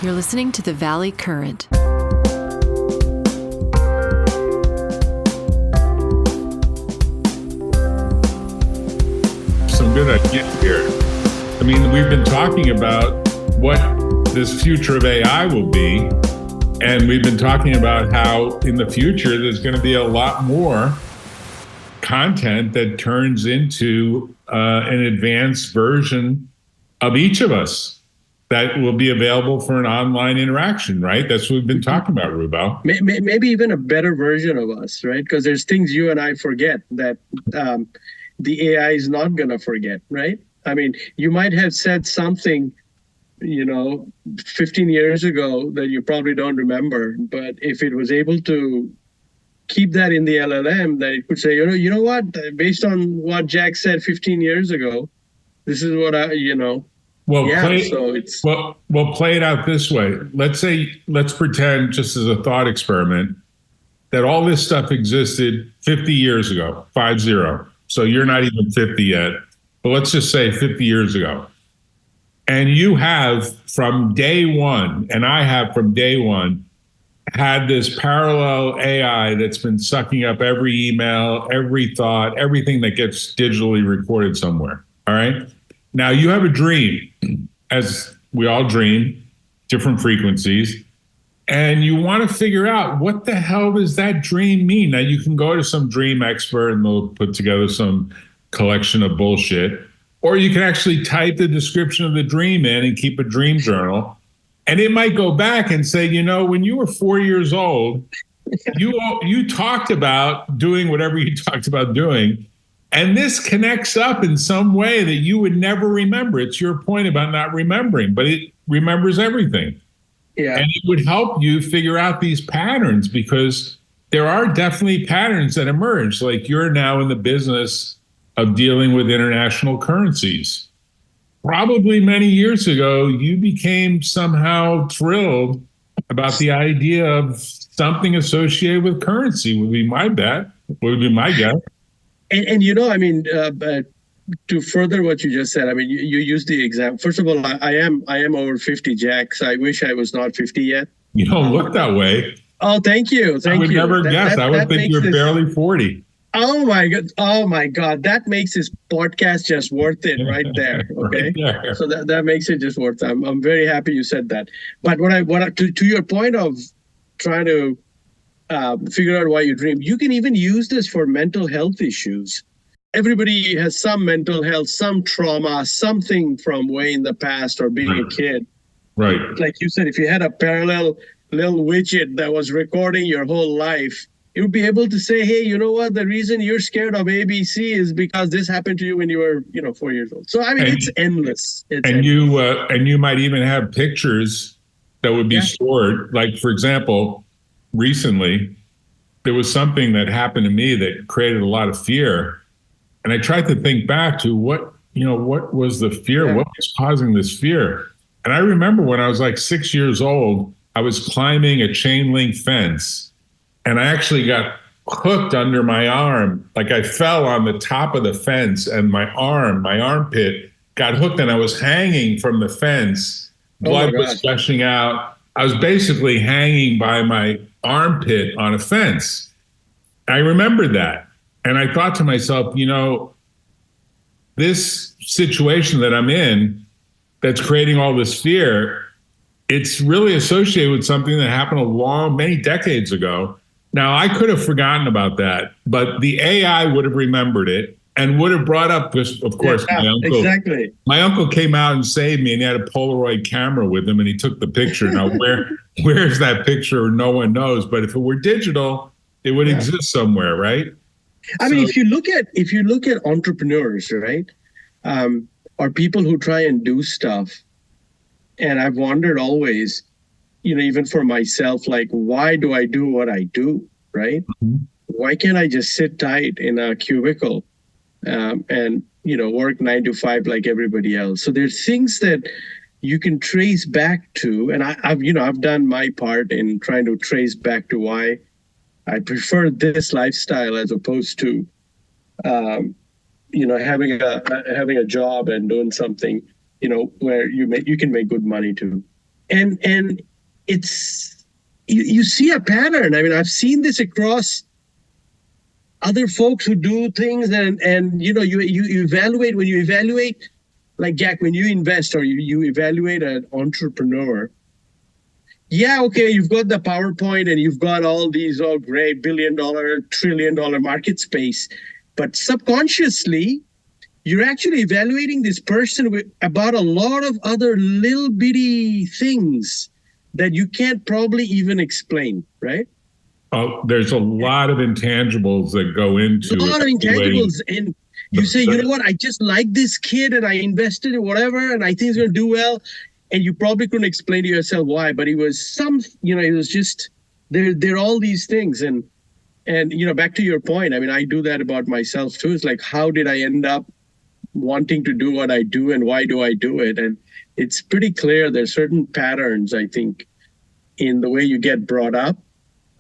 You're listening to the Valley Current. Some good ideas here. I mean, we've been talking about what this future of AI will be, and we've been talking about how in the future there's going to be a lot more content that turns into an advanced version of each of us that will be available for an online interaction, right? That's what we've been talking about, Rubel. Maybe even a better version of us, right? Because there's things you and I forget that the AI is not going to forget, right? I mean, you might have said something, 15 years ago that you probably don't remember, but if it was able to keep that in the LLM, that it could say, you know what, based on what Jack said 15 years ago, this is what Well, yeah, play it out this way. Let's pretend, just as a thought experiment, that all this stuff existed 50 years ago, 50. So you're not even 50 yet, but let's just say 50 years ago. And you have from day one, and I have from day one, had this parallel AI that's been sucking up every email, every thought, everything that gets digitally recorded somewhere. All right. Now you have a dream, as we all dream, different frequencies, and you want to figure out what the hell does that dream mean? Now you can go to some dream expert and they'll put together some collection of bullshit, or you can actually type the description of the dream in and keep a dream journal. And it might go back and say, when you were 4 years old, you talked about doing whatever you talked about doing. And this connects up in some way that you would never remember. It's your point about not remembering, but it remembers everything. Yeah. And it would help you figure out these patterns, because there are definitely patterns that emerge. Like you're now in the business of dealing with international currencies. Probably many years ago, you became somehow thrilled about the idea of something associated with currency, would be my bet, would be my guess. And to further what you just said, I mean, you used the example. First of all, I am over 50, Jack, so I wish I was not 50 yet. You don't look that way. Oh, thank you. I would never guess. I would think you're barely 40. Oh my God. That makes this podcast just worth it right there. Okay. Right there. So that makes it just worth it. I'm very happy you said that. But to your point of trying to figure out why you dream, you can even use this for mental health issues. Everybody has some mental health, some trauma, something from way in the past or being a kid. Right. Like you said, if you had a parallel little widget that was recording your whole life, you would be able to say, hey, you know what? The reason you're scared of ABC is because this happened to you when you were, 4 years old. So, I mean, it's endless. You might even have pictures that would be stored. Like, for example, recently, there was something that happened to me that created a lot of fear. And I tried to think back to what was the fear? Yeah. What was causing this fear? And I remember when I was like 6 years old, I was climbing a chain link fence. And I actually got hooked under my arm. Like I fell on the top of the fence and my armpit got hooked, and I was hanging from the fence. Blood was gushing out. I was basically hanging by my armpit on a fence. I remembered that. And I thought to myself, this situation that I'm in that's creating all this fear, it's really associated with something that happened many decades ago. Now, I could have forgotten about that, but the AI would have remembered it and would have brought up, of course, my uncle. Exactly. My uncle came out and saved me, and he had a Polaroid camera with him, and he took the picture. Now, where's that picture? No one knows. But if it were digital, it would exist somewhere, right? I mean, if you look at entrepreneurs, right, or people who try and do stuff, and I've wondered always, even for myself, like, why do I do what I do, right? Mm-hmm. Why can't I just sit tight in a cubicle and, work 9 to 5 like everybody else? So there's things that you can trace back to. And I've done my part in trying to trace back to why I prefer this lifestyle as opposed to, having a job and doing something, where you can make good money too. And it's, you see a pattern. I mean, I've seen this across other folks who do things, and you know, you evaluate, when you evaluate, like Jack, when you invest or you evaluate an entrepreneur, yeah, okay, you've got the PowerPoint and you've got all these all great billion-dollar, trillion-dollar market space, but subconsciously, you're actually evaluating this person about a lot of other little bitty things that you can't probably even explain, right? Oh, there's a lot of intangibles that go into a lot of intangibles, and you say, you know what, I just like this kid and I invested in whatever and I think he's going to do well, and you probably couldn't explain to yourself why, but it was some, you know, it was just there are all these things. And you know, back to your point, I mean, I do that about myself too. It's like, how did I end up wanting to do what I do and why do I do it? And it's pretty clear there's certain patterns, I think, in the way you get brought up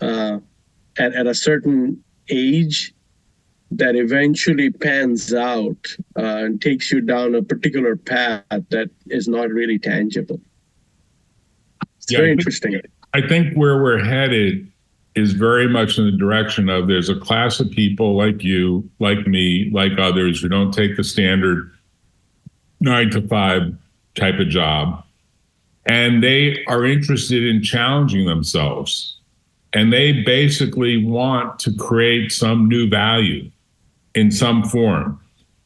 at a certain age that eventually pans out and takes you down a particular path that is not really tangible. It's very interesting. I think where we're headed is very much in the direction of, there's a class of people like you, like me, like others, who don't take the standard 9 to 5 type of job. And they are interested in challenging themselves. And they basically want to create some new value in some form.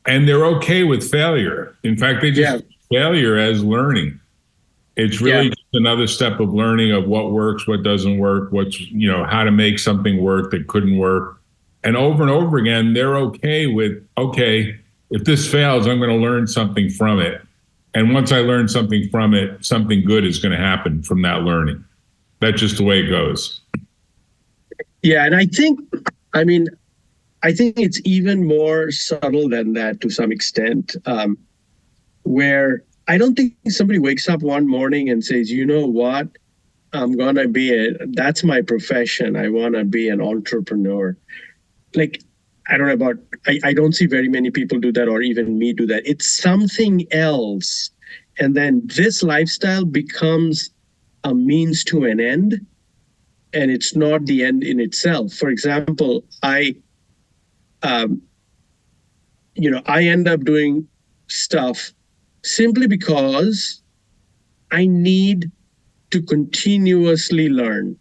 And they're okay with failure. In fact, they just failure as learning. It's really just another step of learning of what works, what doesn't work, what's, you know, how to make something work that couldn't work. And over again, they're okay with, okay, if this fails, I'm going to learn something from it. And once I learn something from it, something good is going to happen from that learning. That's just the way it goes. Yeah, and I think it's even more subtle than that to some extent, where I don't think somebody wakes up one morning and says, you know what, that's my profession. I want to be an entrepreneur. Like, I don't know about, I don't see very many people do that, or even me do that. It's something else. And then this lifestyle becomes a means to an end, and it's not the end in itself. For example, I end up doing stuff simply because I need to continuously learn.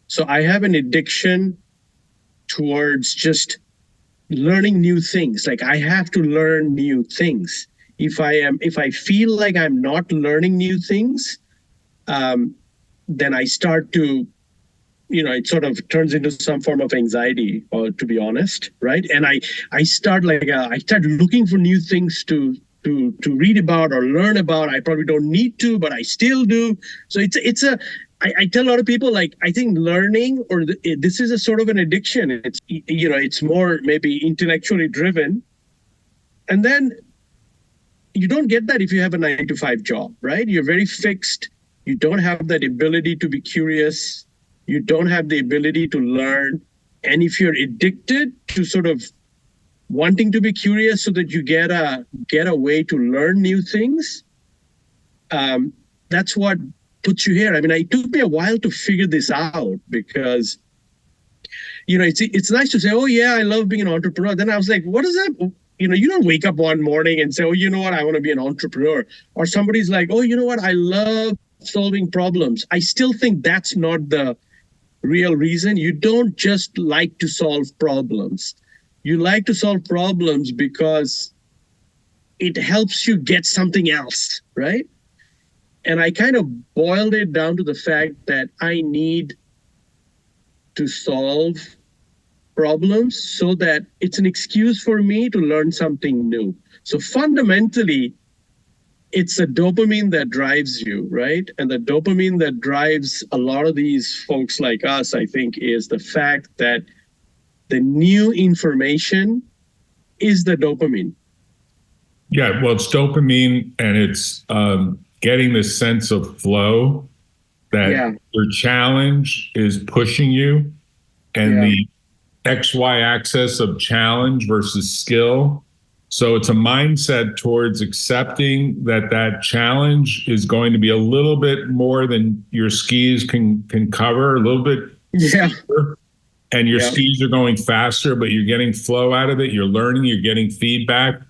So I have an addiction towards just learning new things. Like, I have to learn new things. If I feel like I'm not learning new things, then I start to, you know, it sort of turns into some form of anxiety, or to be honest, right? And I start looking for new things to read about or learn about. I probably don't need to, but I still do. So I tell a lot of people, like, I think learning, this is a sort of an addiction. It's, you know, it's more maybe intellectually driven. And then you don't get that if you have a 9 to 5 job, right? You're very fixed. You don't have that ability to be curious. You don't have the ability to learn. And if you're addicted to sort of wanting to be curious so that you get a way to learn new things, that's what puts you here. I mean, it took me a while to figure this out, because, you know, it's nice to say, oh yeah, I love being an entrepreneur. Then I was like, what is that? You know, you don't wake up one morning and say, oh, you know what, I want to be an entrepreneur. Or somebody's like, oh, you know what, I love solving problems. I still think that's not the real reason. You don't just like to solve problems. You like to solve problems because it helps you get something else, right? And I kind of boiled it down to the fact that I need to solve problems so that it's an excuse for me to learn something new. So fundamentally, it's the dopamine that drives you, right? And the dopamine that drives a lot of these folks like us, I think, is the fact that the new information is the dopamine. Yeah, well, it's dopamine, and it's getting this sense of flow that your challenge is pushing you, and the XY axis of challenge versus skill So it's a mindset towards accepting that that challenge is going to be a little bit more than your skis can cover, a little bit Yeah. steeper, and your Yeah. skis are going faster, but you're getting flow out of it. You're learning, you're getting feedback.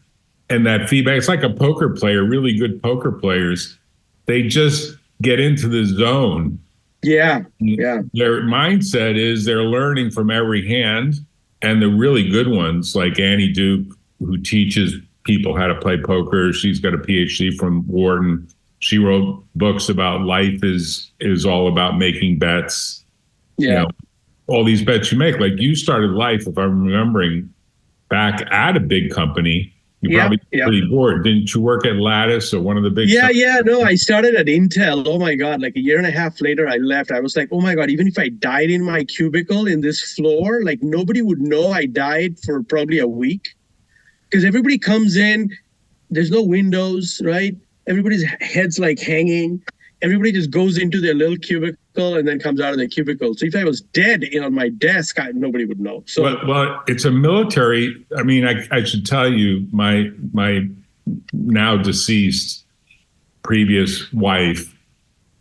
And that feedback, it's like a poker player, really good poker players. They just get into the zone. Yeah. Yeah. Their mindset is they're learning from every hand. And the really good ones, like Annie Duke, who teaches people how to play poker. She's got a PhD from Wharton. She wrote books about life is all about making bets. Yeah. You know, all these bets you make. Like you started life, if I'm remembering, back at a big company. You probably pretty bored. Didn't you work at Lattice or one of the big? Yeah. No, I started at Intel. Oh my God. Like a year and a half later, I left. I was like, oh my God, even if I died in my cubicle in this floor, like nobody would know I died for probably a week. Because everybody comes in, there's no windows, right? Everybody's head's like hanging. Everybody just goes into their little cubicle and then comes out of their cubicle. So if I was dead on my desk, nobody would know. So well, it's a military. I mean, I should tell you, my now deceased previous wife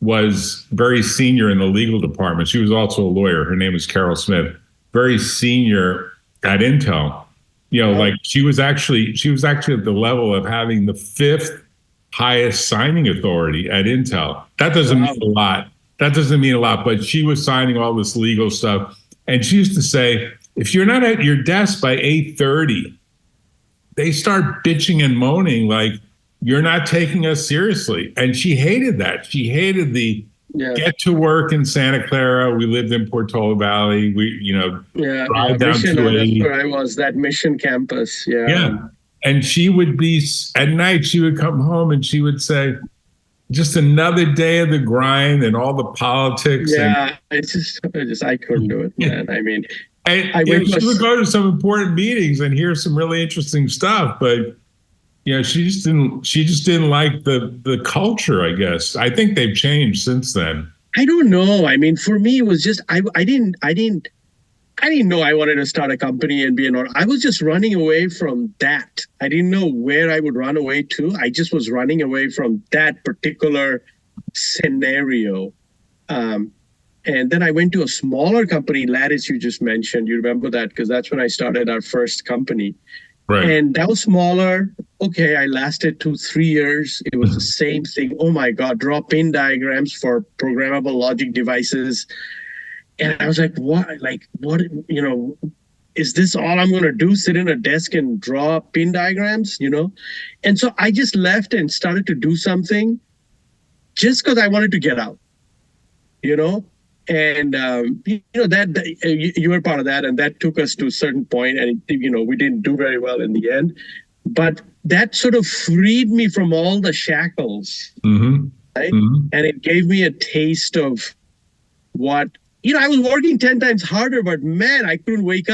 was very senior in the legal department. She was also a lawyer. Her name is Carol Smith. Very senior at Intel. You know, like she was actually at the level of having the 5th highest signing authority at Intel. That doesn't mean a lot. But she was signing all this legal stuff. And she used to say, if you're not at your desk by 8:30, they start bitching and moaning like you're not taking us seriously. And she hated that. She hated the get to work in Santa Clara. We lived in Portola Valley. We, drive down Mission, 280. that's where I was, that Mission campus. Yeah. And she would be, at night, she would come home and she would say, just another day of the grind and all the politics. Yeah, I couldn't do it, man. I mean, she would go to some important meetings and hear some really interesting stuff, but she just didn't like the culture, I guess. I think they've changed since then. I don't know. I mean, for me, it was just I didn't know I wanted to start a company and be I was just running away from that. I didn't know where I would run away to. I just was running away from that particular scenario. And then I went to a smaller company, Lattice, you just mentioned. You remember that because that's when I started our first company. Right. And that was smaller. Okay, I lasted 2-3 years. It was the same thing. Oh my God, draw pin diagrams for programmable logic devices. And I was like, what? Is this all I'm going to do? Sit in a desk and draw pin diagrams, And so I just left and started to do something just because I wanted to get out, And, that you were part of that, and that took us to a certain point, and, we didn't do very well in the end. But that sort of freed me from all the shackles, right? Mm-hmm. And it gave me a taste of what, I was working 10 times harder, but man, I couldn't wait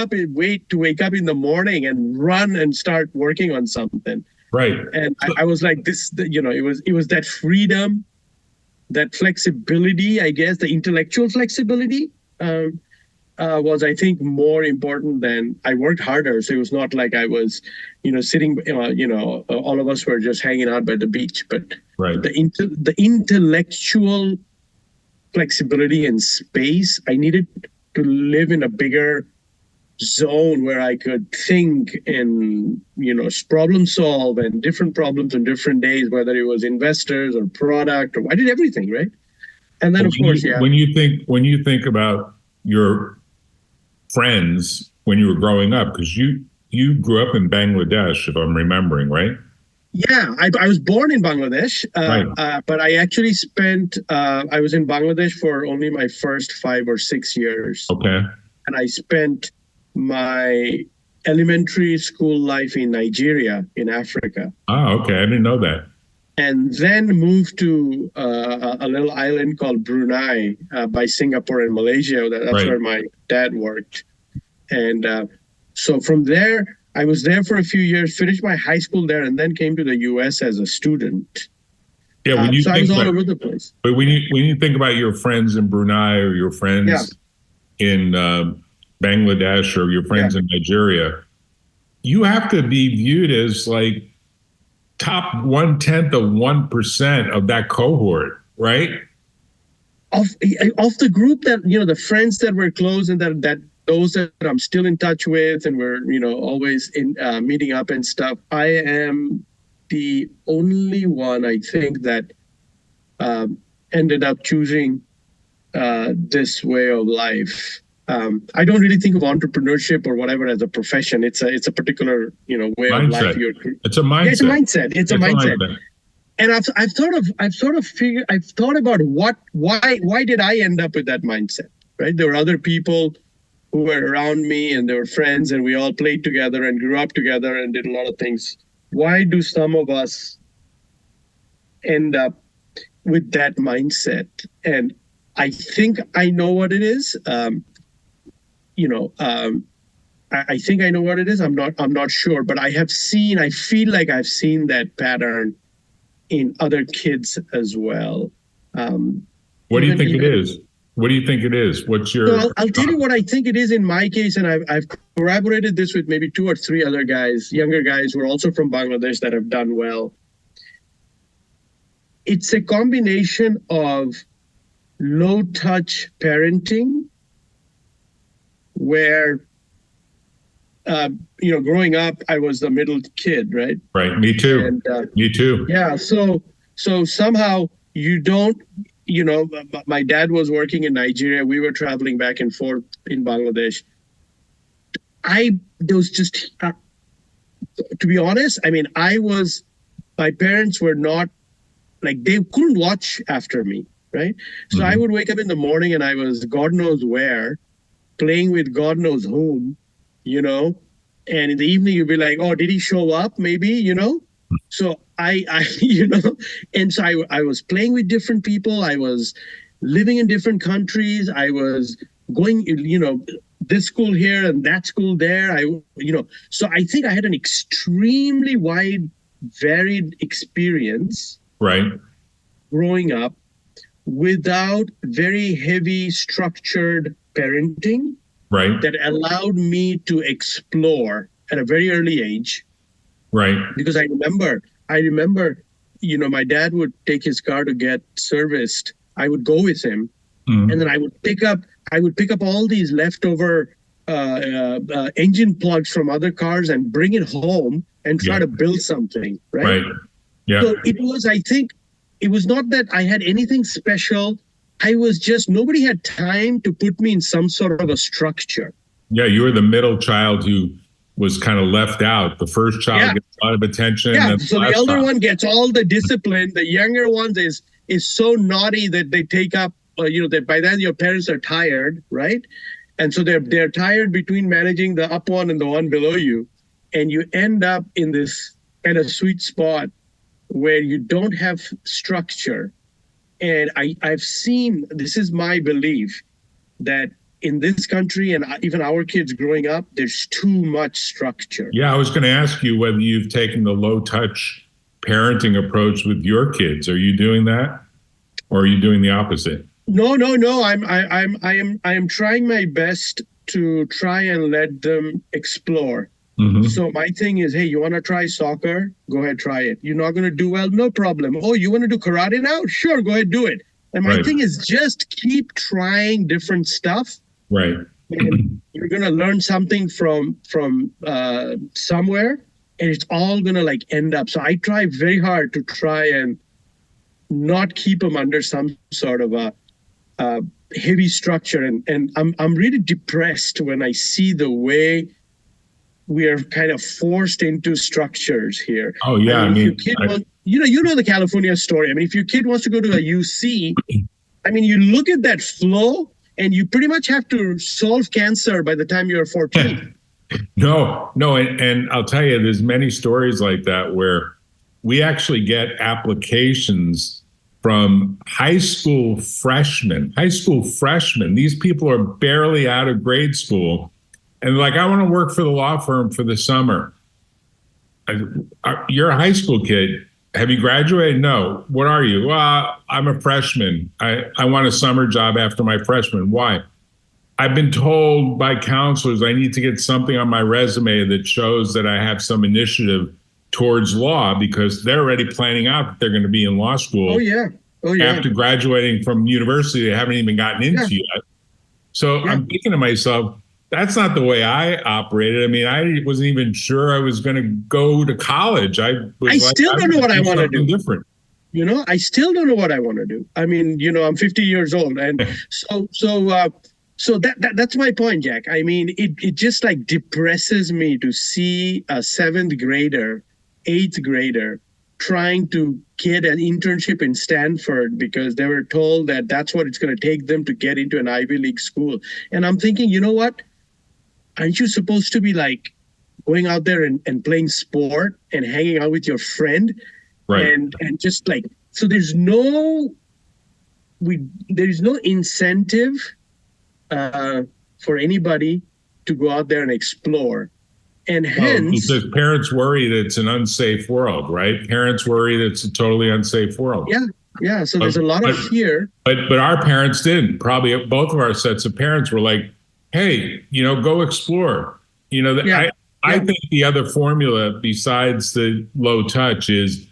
to wake up in the morning and run and start working on something. Right. And I was like, it was that freedom, that flexibility, I guess, the intellectual flexibility was, I think, more important than I worked harder. So it was not like I was, sitting, all of us were just hanging out by the beach. But the intellectual flexibility and space, I needed to live in a bigger zone where I could think and, problem solve and different problems on different days, whether it was investors or product, or I did everything, right? And then, when you think about your friends when you were growing up, because you grew up in Bangladesh, if I'm remembering, right? Yeah, I was born in Bangladesh, but I actually I was in Bangladesh for only my first 5 or 6 years. Okay. And I spent my elementary school life in Nigeria, in Africa. Oh, okay. I didn't know that. And then moved to a little island called Brunei by Singapore and Malaysia. That's where my dad worked. And so from there, I was there for a few years, finished my high school there, and then came to the U.S. as a student. Yeah, I was all over the place. But when you think about your friends in Brunei or your friends in Bangladesh or your friends in Nigeria, you have to be viewed as like top 1/10 of 1% of that cohort, right? Of the group that, the friends that were close and that those that I'm still in touch with and we're, always in meeting up and stuff, I am the only one, I think, that ended up choosing this way of life. I don't really think of entrepreneurship or whatever as a profession. It's a particular, way of life. It's a mindset. Yeah, it's a mindset. It's a mindset. And I've thought about why did I end up with that mindset, right? There were other people who were around me and they were friends and we all played together and grew up together and did a lot of things. Why do some of us end up with that mindset? And I think I know what it is. I think I know what it is. I'm not sure, but I feel like I've seen that pattern in other kids as well. What do you think it is? What do you think it is? What's your... So I'll tell you what I think it is in my case, and I've corroborated this with maybe 2 or 3 other guys, younger guys who are also from Bangladesh that have done well. It's a combination of low-touch parenting, where growing up, I was the middle kid, right? Right. Me too. And, me too. Yeah. So somehow you don't, my dad was working in Nigeria. We were traveling back and forth in Bangladesh. To be honest, I mean, my parents were not, like, they couldn't watch after me, right? So I would wake up in the morning and I was God knows where, playing with God knows whom, and in the evening you'd be like, oh, did he show up? Maybe, So I and so I was playing with different people. I was living in different countries. I was going, this school here and that school there. So I think I had an extremely wide, varied experience. Right. Growing up without very heavy structured parenting. Right. That allowed me to explore at a very early age. Right. Because I remember, my dad would take his car to get serviced. I would go with him, and then I would pick up all these leftover engine plugs from other cars and bring it home and try to build something. Right. Right. Yeah. So I think it was not that I had anything special. I was just, nobody had time to put me in some sort of a structure. Yeah, you were the middle child who was kind of left out. The first child gets a lot of attention. Yeah, so the elder one gets all the discipline. The younger one is so naughty that they take up, that by then your parents are tired, right? And so they're tired between managing the up one and the one below you. And you end up in this kind of sweet spot where you don't have structure. And I've seen, this is my belief, that in this country and even our kids growing up, there's too much structure. Yeah, I was going to ask you whether you've taken the low touch parenting approach with your kids. Are you doing that, or are you doing the opposite? No. I am trying my best to try and let them explore. So my thing is, hey, you want to try soccer? Go ahead, try it. You're not going to do well? No problem. Oh, you want to do karate now? Sure, go ahead, do it. And my thing is just keep trying different stuff. Right. And you're going to learn something from somewhere, and it's all going to end up. So I try very hard to try and not keep them under some sort of a heavy structure. And I'm really depressed when I see the way we are kind of forced into structures here. Oh yeah, you know the California story. I mean, if your kid wants to go to a UC, I mean, you look at that flow, and you pretty much have to solve cancer by the time you're 14. No, and I'll tell you, there's many stories like that where we actually get applications from high school freshmen. These people are barely out of grade school. And like, I want to work for the law firm for the summer. You're a high school kid. Have you graduated? No. What are you? Well, I'm a freshman. I want a summer job after my freshman. Why? I've been told by counselors I need to get something on my resume that shows that I have some initiative towards law, because they're already planning out that they're going to be in law school. Oh yeah. Oh yeah. After graduating from university, they haven't even gotten into yet. So I'm thinking to myself, that's not the way I operated. I mean, I wasn't even sure I was going to go to college. I still don't know what I want to do. Different. I still don't know what I want to do. I mean, I'm 50 years old, and so that's my point, Jack. I mean, it just like depresses me to see a 7th grader, 8th grader trying to get an internship in Stanford because they were told that that's what it's going to take them to get into an Ivy League school. And I'm thinking, you know what? Aren't you supposed to be like going out there and playing sport and hanging out with your friend? Right. And just like, so there's no incentive for anybody to go out there and explore. And hence, because parents worry that it's an unsafe world, right? Parents worry that it's a totally unsafe world. Yeah. So there's a lot of fear. But our parents didn't. Probably both of our sets of parents were like, "Hey, go explore." I think the other formula besides the low touch is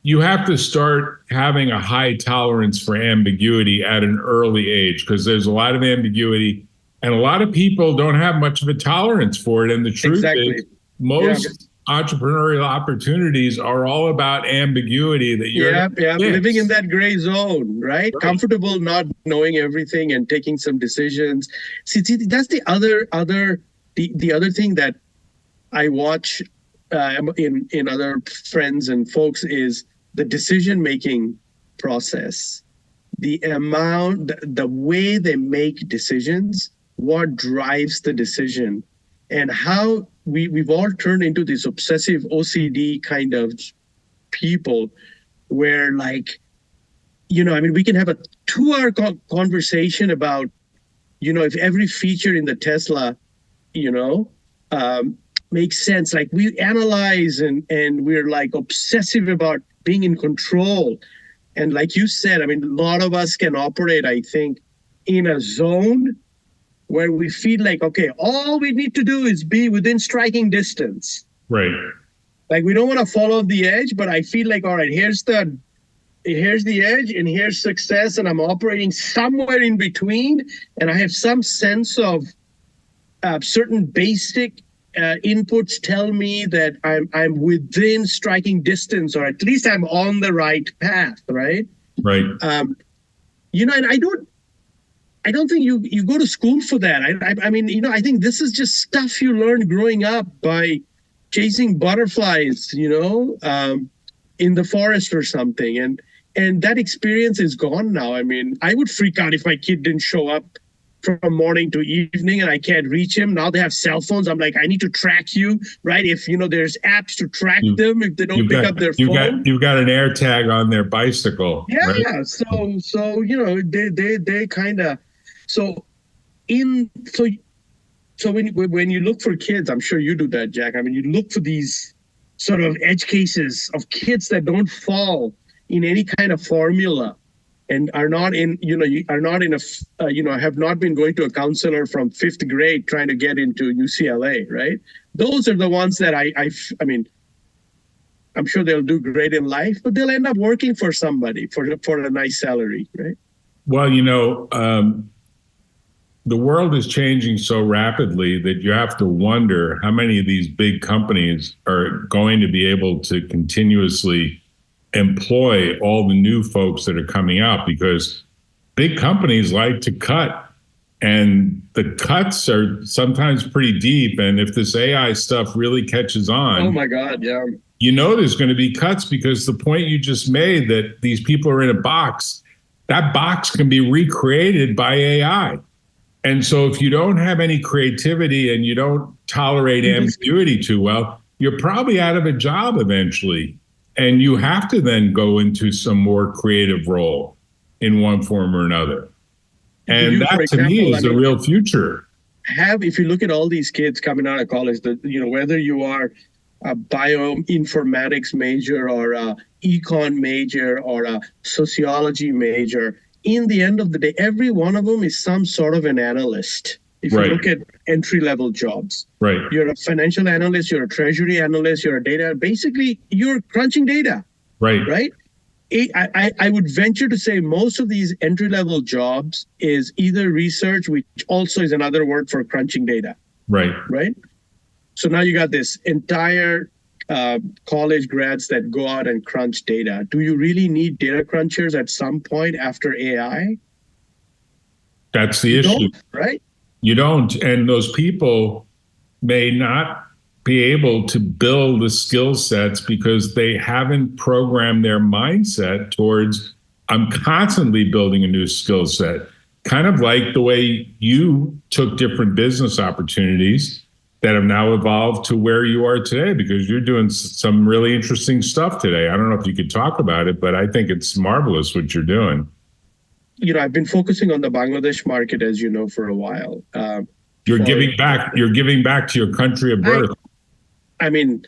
you have to start having a high tolerance for ambiguity at an early age, because there's a lot of ambiguity. And a lot of people don't have much of a tolerance for it. And the truth is, most entrepreneurial opportunities are all about ambiguity that you're living in that gray zone, right? Comfortable not knowing everything and taking some decisions. See, that's the other thing that I watch in other friends and folks is the decision-making process, the way they make decisions, what drives the decision, and how we've all turned into this obsessive OCD kind of people where, like, we can have a 2-hour conversation about, if every feature in the Tesla, makes sense. Like, we analyze and we're like obsessive about being in control. And like you said, I mean, a lot of us can operate, I think, in a zone where we feel like, okay, all we need to do is be within striking distance. Right. Like, we don't want to fall off the edge, but I feel like, all right, here's the edge and here's success, and I'm operating somewhere in between, and I have some sense of certain basic inputs tell me that I'm within striking distance, or at least I'm on the right path, right? Right. And I don't think you go to school for that. I mean, I think this is just stuff you learn growing up by chasing butterflies, in the forest or something. And that experience is gone now. I mean, I would freak out if my kid didn't show up from morning to evening and I can't reach him. Now they have cell phones. I'm like, I need to track you, right? If, there's apps to track them if they don't pick up their phone. You've got an air tag on their bicycle. Yeah. Right? So they kind of, so when you look for kids, I'm sure you do that, Jack. I mean, you look for these sort of edge cases of kids that don't fall in any kind of formula and are not in, have not been going to a counselor from 5th grade trying to get into UCLA, right? Those are the ones that I mean, I'm sure they'll do great in life, but they'll end up working for somebody for a nice salary, right? Well, the world is changing so rapidly that you have to wonder how many of these big companies are going to be able to continuously employ all the new folks that are coming out, because big companies like to cut, and the cuts are sometimes pretty deep. And if this AI stuff really catches on, oh my God, yeah, there's going to be cuts, because the point you just made that these people are in a box, that box can be recreated by AI. And so if you don't have any creativity and you don't tolerate ambiguity too well, you're probably out of a job eventually. And you have to then go into some more creative role in one form or another. And that, to me, is the real future. If you look at all these kids coming out of college, whether you are a bioinformatics major or a econ major or a sociology major, in the end of the day, every one of them is some sort of an analyst. If you look at entry-level jobs, you're a financial analyst, you're a treasury analyst, you're a data, basically you're crunching data, right? I would venture to say most of these entry-level jobs is either research, which also is another word for crunching data. Right? So now you got this entire college grads that go out and crunch data. Do you really need data crunchers at some point after AI? That's the issue. Right? You don't. And those people may not be able to build the skill sets because they haven't programmed their mindset towards, I'm constantly building a new skill set. Kind of like the way you took different business opportunities that have now evolved to where you are today, because you're doing some really interesting stuff today. I don't know if you could talk about it, but I think it's marvelous what you're doing. I've been focusing on the Bangladesh market, as you know, for a while. You're giving back. You're giving back to your country of birth. I mean,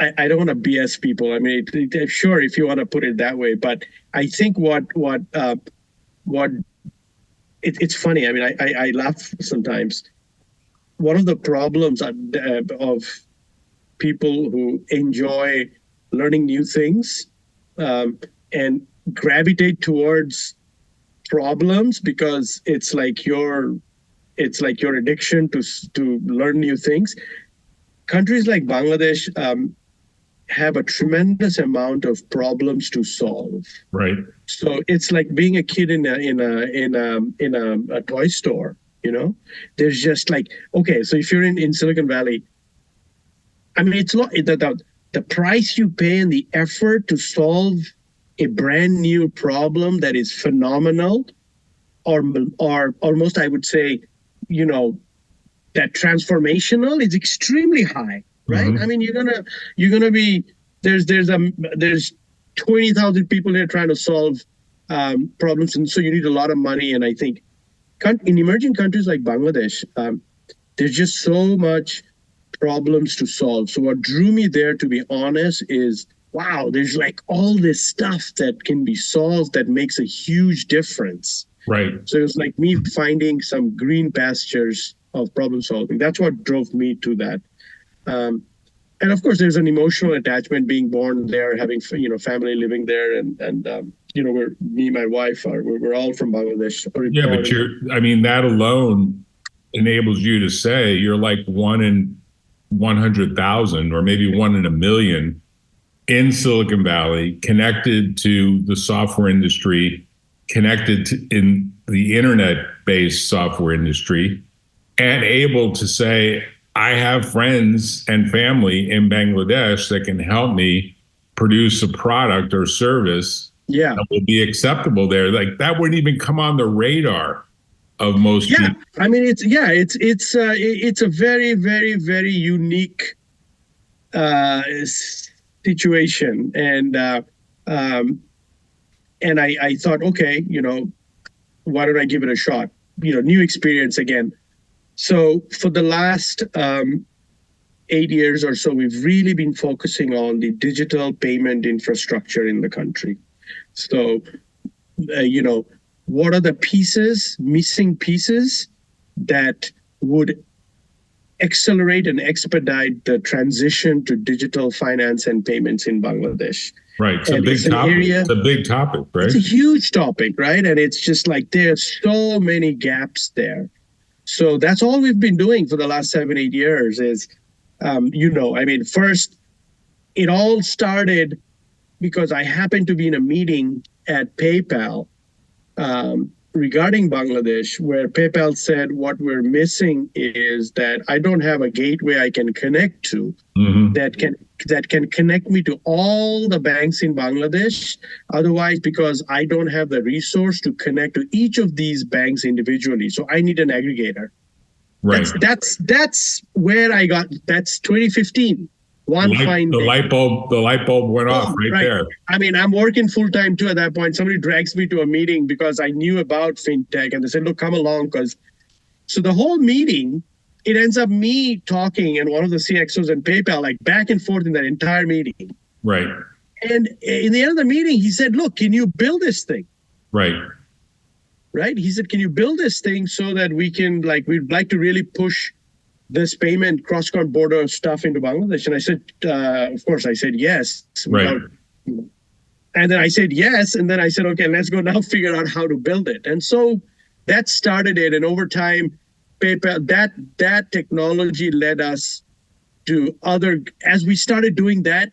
I don't want to BS people. I mean, sure, if you want to put it that way, but I think it's funny. I mean, I laugh sometimes. One of the problems of people who enjoy learning new things and gravitate towards problems because it's like your addiction to learn new things. Countries like Bangladesh have a tremendous amount of problems to solve. Right. So it's like being a kid in a toy store. There's just like, okay, so if you're in Silicon Valley, I mean, it's not the price you pay and the effort to solve a brand new problem that is phenomenal, or almost, I would say, that transformational is extremely high, right? Mm-hmm. I mean, you're gonna be there's 20,000 people here trying to solve problems, and so you need a lot of money. And I think in emerging countries like Bangladesh, there's just so much problems to solve. So what drew me there, to be honest, is wow, there's like all this stuff that can be solved that makes a huge difference. Right. So it was like me finding some green pastures of problem solving. That's what drove me to that. And of course, there's an emotional attachment being born there, having family living there, and me and my wife we're all from Bangladesh. Yeah, but that alone enables you to say you're like 1 in 100,000 or maybe 1 in a million in Silicon Valley, connected to the software industry, connected to, in the internet-based software industry, and able to say, I have friends and family in Bangladesh that can help me produce a product or service that will be acceptable there. Like that wouldn't even come on the radar of most people. I mean, it's a very, very, very unique situation, and I thought, okay, why don't I give it a shot? New experience again. So for the last 8 years or so, we've really been focusing on the digital payment infrastructure in the country. So, what are the missing pieces that would accelerate and expedite the transition to digital finance and payments in Bangladesh? Right. It's a big topic. It's a big topic, right? It's a huge topic, right? And it's just like there's so many gaps there. So that's all we've been doing for the last 7-8 years is, first, it all started because I happened to be in a meeting at PayPal regarding Bangladesh, where PayPal said what we're missing is that I don't have a gateway I can connect to that can connect me to all the banks in Bangladesh. Otherwise, because I don't have the resource to connect to each of these banks individually, so I need an aggregator. Right. That's where I got. That's 2015. The light bulb went off right there. I mean, I'm working full time too at that point. Somebody drags me to a meeting because I knew about fintech, and they said, "Look, come along." So the whole meeting, it ends up me talking and one of the CXOs in PayPal, like back and forth in that entire meeting. Right. And in the end of the meeting, he said, "Look, can you build this thing?" Right. right? He said, can you build this thing so that we'd like to really push this payment cross-border stuff into Bangladesh? And I said, of course, I said yes. Right. And then I said yes, and then I said, okay, let's go now figure out how to build it. And so that started it, and over time, PayPal, that technology led us to as we started doing that,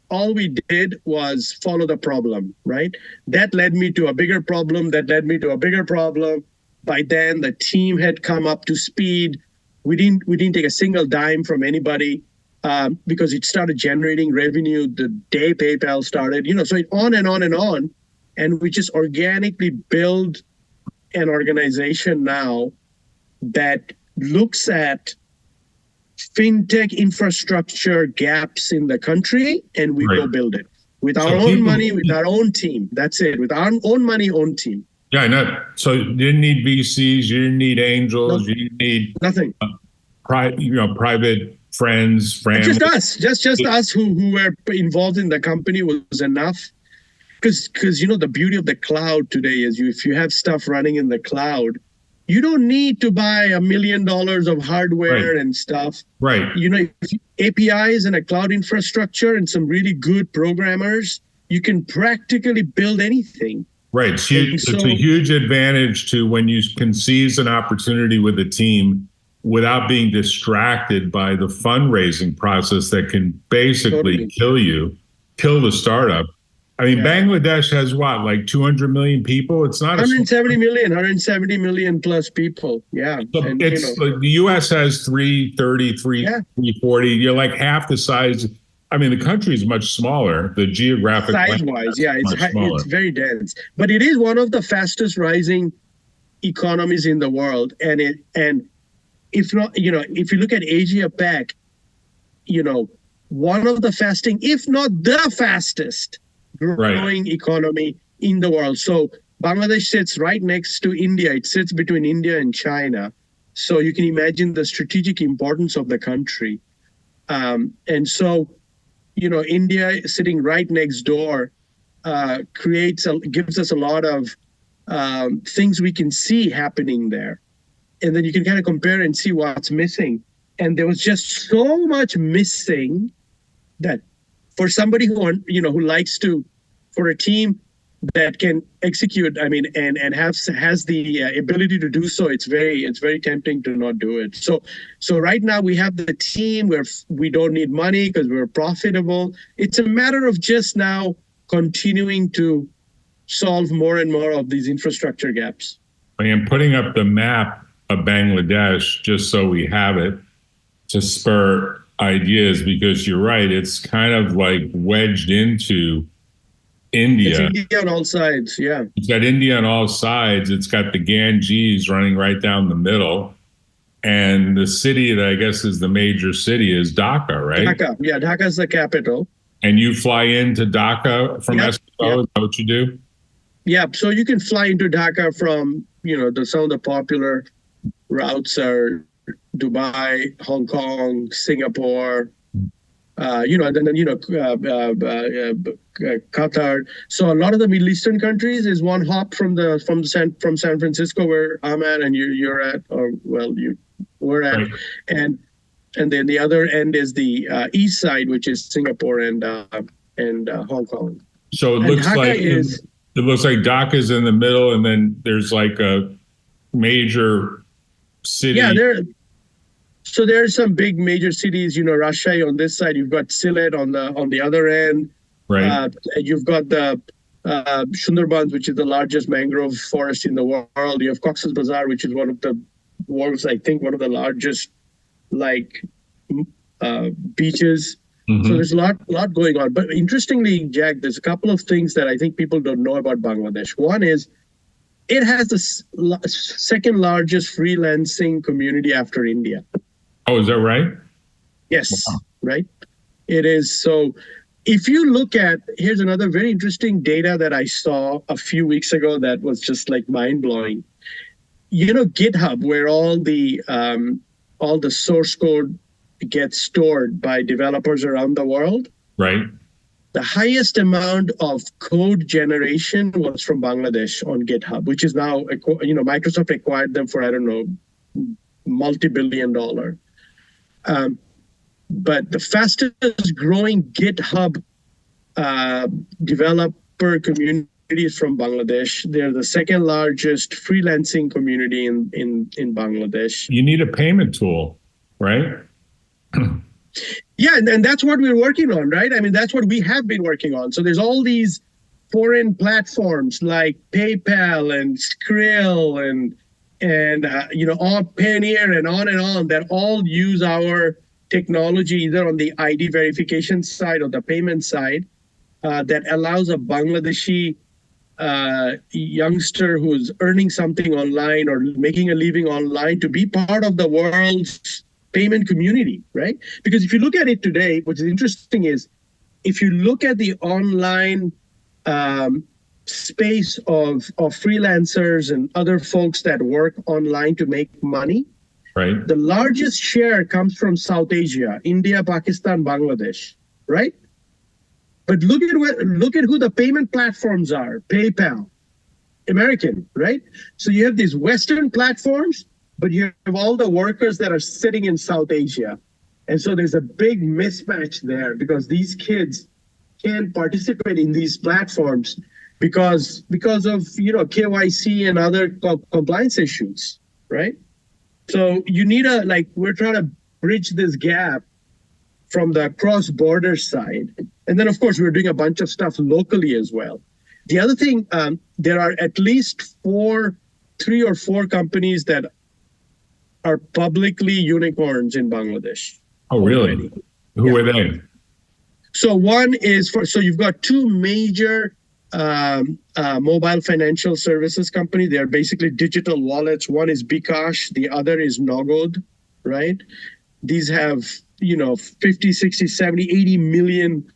all we did was follow the problem, right? That led me to a bigger problem, that led me to a bigger problem. By then, the team had come up to speed. We didn't take a single dime from anybody. Because it started generating revenue the day PayPal started, so on and on and on. And we just organically build an organization now that looks at fintech infrastructure gaps in the country, and we go build it with our own money, with our own team. That's it, with our own money, own team. Yeah, I know. So you didn't need VCs, you didn't need angels, you didn't need nothing. Private friends, family. Just us who were involved in the company was enough. Because the beauty of the cloud today is if you have stuff running in the cloud, you don't need to buy $1 million of hardware and stuff. Right. APIs and a cloud infrastructure and some really good programmers, you can practically build anything. Right. So it's a huge advantage to when you can seize an opportunity with a team without being distracted by the fundraising process that can basically kill the startup. I mean, Bangladesh has what, like 200 million people? It's not 170 million plus people. Yeah. So like the US has 330, 340. You're like half the size. I mean, the country is much smaller. The geographic size-wise, it's very dense. But it is one of the fastest rising economies in the world. And if not, if you look at Asia Pac, one of the fastest, if not the fastest growing economy in the world. So Bangladesh sits right next to India. It sits between India and China. So you can imagine the strategic importance of the country. And so, India sitting right next door gives us a lot of things we can see happening there. And then you can kind of compare and see what's missing. And there was just so much missing that for somebody who likes to, for a team that can execute, and has the ability to do so, it's very tempting to not do it. So right now we have the team where we don't need money because we're profitable. It's a matter of just now continuing to solve more and more of these infrastructure gaps. I am putting up the map of Bangladesh just so we have it to spur ideas, because you're right, it's kind of like wedged into India. It's India on all sides, yeah. It's got India on all sides. It's got the Ganges running right down the middle. And the city that I guess is the major city is Dhaka, right? Dhaka is the capital. And you fly into Dhaka from SSO, is that what you do? Yeah, so you can fly into Dhaka from, some of the popular routes are Dubai, Hong Kong, Singapore, Qatar. So a lot of the Middle Eastern countries is one hop from San Francisco, where I'm at and you're at, or we're at, right. And then the other end is the east side, which is Singapore and Hong Kong. So it looks like Dhaka's in the middle, and then there's like a major city. Yeah, so there are some big major cities, Rajshahi on this side. You've got Sylhet on the other end. Right. You've got the Sundarbans, which is the largest mangrove forest in the world. You have Cox's Bazar, which is one of the world's, I think, one of the largest beaches. Mm-hmm. So there's a lot going on. But interestingly, Jack, there's a couple of things that I think people don't know about Bangladesh. One is it has the second largest freelancing community after India. Oh, is that right? Yes, wow. Right. It is. So if you look at, here's another very interesting data that I saw a few weeks ago that was just like mind blowing. GitHub, where all the source code gets stored by developers around the world. Right. The highest amount of code generation was from Bangladesh on GitHub, which is now, Microsoft acquired them for, I don't know, multi-billion-dollar. But the fastest growing GitHub developer community is from Bangladesh. They're the second largest freelancing community in Bangladesh. You need a payment tool, right? Yeah, and that's what we're working on, right? I mean, that's what we have been working on. So there's all these foreign platforms like PayPal and Skrill and all Payoneer and on that all use our technology either on the ID verification side or the payment side that allows a Bangladeshi youngster who's earning something online or making a living online to be part of the world's payment community, right? Because if you look at it today, what's interesting is if you look at the online space of freelancers and other folks that work online to make money, right? The largest share comes from South Asia, India, Pakistan, Bangladesh, right? But look at who the payment platforms are. PayPal, American, right? So you have these Western platforms, but you have all the workers that are sitting in South Asia. And so there's a big mismatch there because these kids can't participate in these platforms because of KYC and other compliance issues, right? So you need we're trying to bridge this gap from the cross-border side. And then, of course, we're doing a bunch of stuff locally as well. The other thing, there are at least 3 or 4 companies that are publicly unicorns in Bangladesh. Oh, really? Who are they? So one is so you've got 2 major mobile financial services company. They're basically digital wallets. One is bKash, the other is Nogod, right? These have 50, 60, 70, 80 million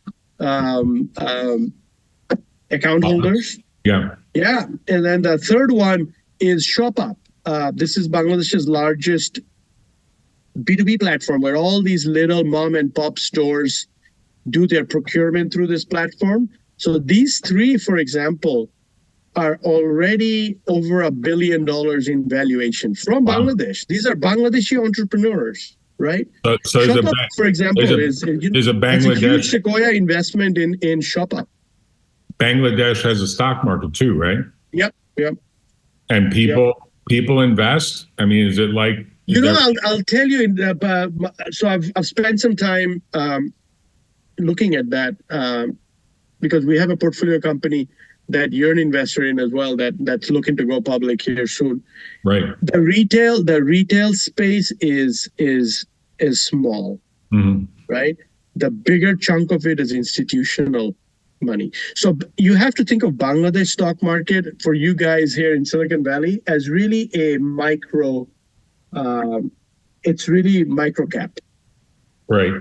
account holders. Yeah. Yeah. And then the third one is ShopUp. This is Bangladesh's largest B2B platform where all these little mom and pop stores do their procurement through this platform. So these 3, for example, are already over $1 billion in valuation from Bangladesh. These are Bangladeshi entrepreneurs, right? So ShopUp, for example, is a Bangladesh huge Sequoia investment in ShopUp. Bangladesh has a stock market too, right? Yep. And people invest. I mean, is it like I'll tell you. So I've spent some time looking at that because we have a portfolio company that you're an investor in as well that's looking to go public here soon. Right. The retail space is small, right? The bigger chunk of it is institutional money. So you have to think of Bangladesh stock market for you guys here in Silicon Valley as really a micro. It's really micro cap. Right.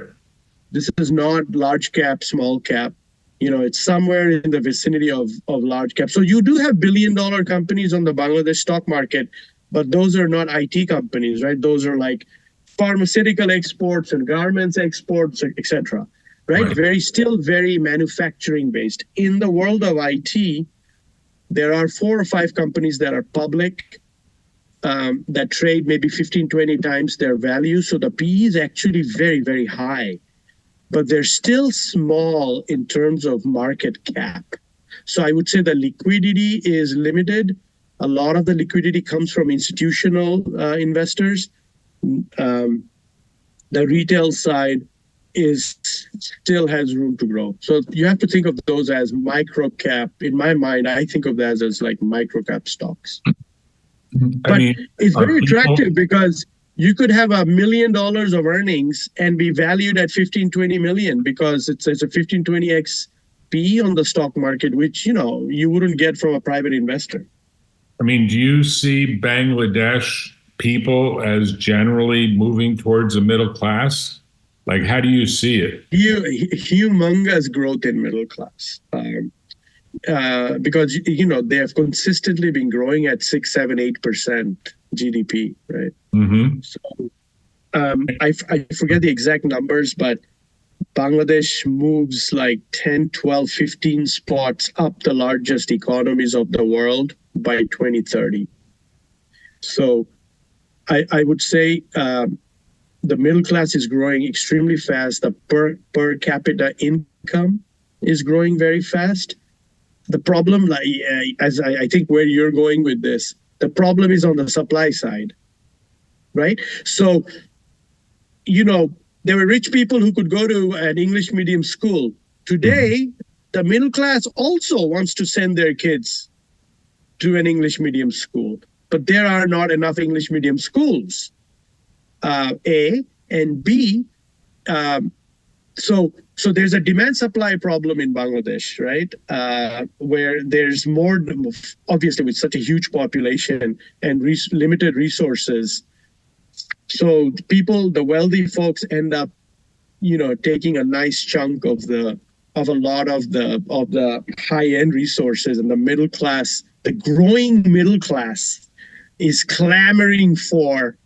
This is not large cap, small cap. It's somewhere in the vicinity of large cap. So you do have billion-dollar companies on the Bangladesh stock market, but those are not IT companies, right? Those are like pharmaceutical exports and garments exports, etc. Right? Still very manufacturing based. In the world of IT, there are 4 or 5 companies that are public that trade maybe 15, 20 times their value. So the PE is actually very, very high. But they're still small in terms of market cap. So I would say the liquidity is limited. A lot of the liquidity comes from institutional investors. The retail side still has room to grow. So you have to think of those as micro cap. In my mind, I think of that as like micro cap stocks. But it's very attractive because you could have $1 million of earnings and be valued at 15, 20 million because it's a 15, 20x PE on the stock market, which, you wouldn't get from a private investor. I mean, do you see Bangladesh people as generally moving towards the middle class? Like, how do you see it? Humongous growth in middle class. Because, they have consistently been growing at 6, 7, 8% GDP, right? Mm-hmm. So I forget the exact numbers, but Bangladesh moves like 10, 12, 15 spots up the largest economies of the world by 2030. So I would say the middle class is growing extremely fast. The per capita income is growing very fast. The problem, like, as I think where you're going with this, the problem is on the supply side, right? So, there were rich people who could go to an English medium school. Today, the middle class also wants to send their kids to an English medium school, but there are not enough English medium schools. A, and B, so there's a demand supply problem in Bangladesh, right? Where there's more, obviously with such a huge population and limited resources. So the wealthy folks end up, taking a nice chunk of a lot of the high-end resources, and the middle class, the growing middle class, is clamoring for